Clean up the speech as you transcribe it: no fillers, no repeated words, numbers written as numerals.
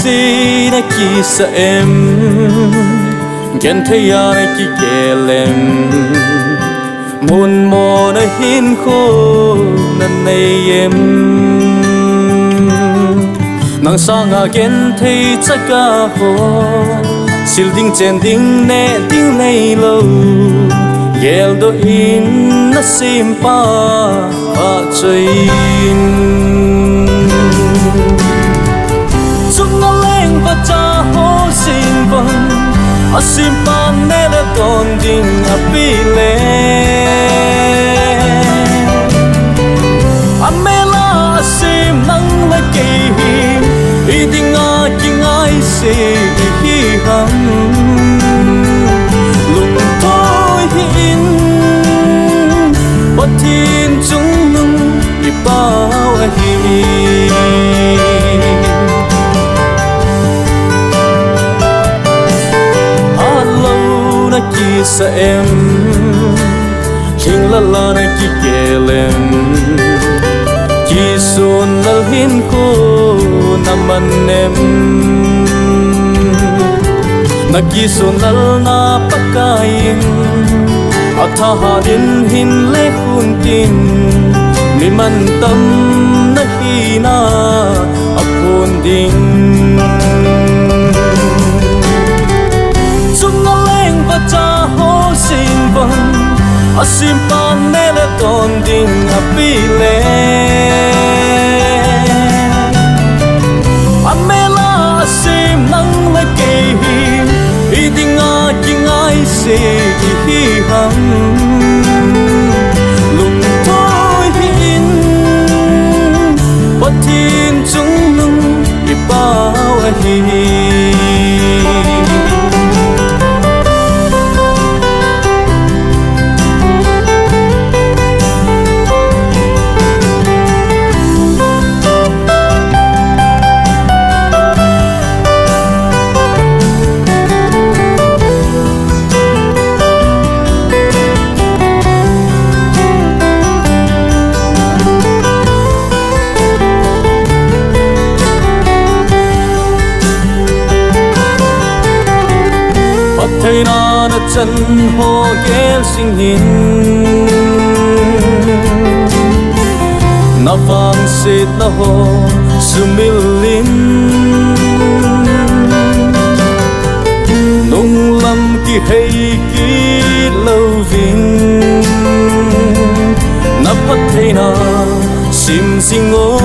si na ki sa em gen thấy ai ki kelem mun mo na hin khô na nay em nang sang a gen thấy chắc cả ho sil ding chen ding ne ding nei lo gel do in na sim pa pa chain chung na leng va cha ho sin van a sim pa ne le ton ding a pi le a me la a sim nang la ke hi ding a king ai se hi ham lung thôi hin bất thiên chúng nung đi bao hi alo na ki sa em king la la na ki kelem ki sun la hin ko naman em nagi sunal na pagkain at hahanin hinle kuntin ni mantam na hina apon ding sunaleng baca ho sinvan asimpan nele ton ding apile amela asim nang le kehi iding a king ai se hi ham lung thôi hin bất thiên chúng nung đi bao hi thấy na na chân ho ghé sinh hin na vang sit na ho sumilin nung lam ki hay ki lâu vinh na phát thấy na sim sing o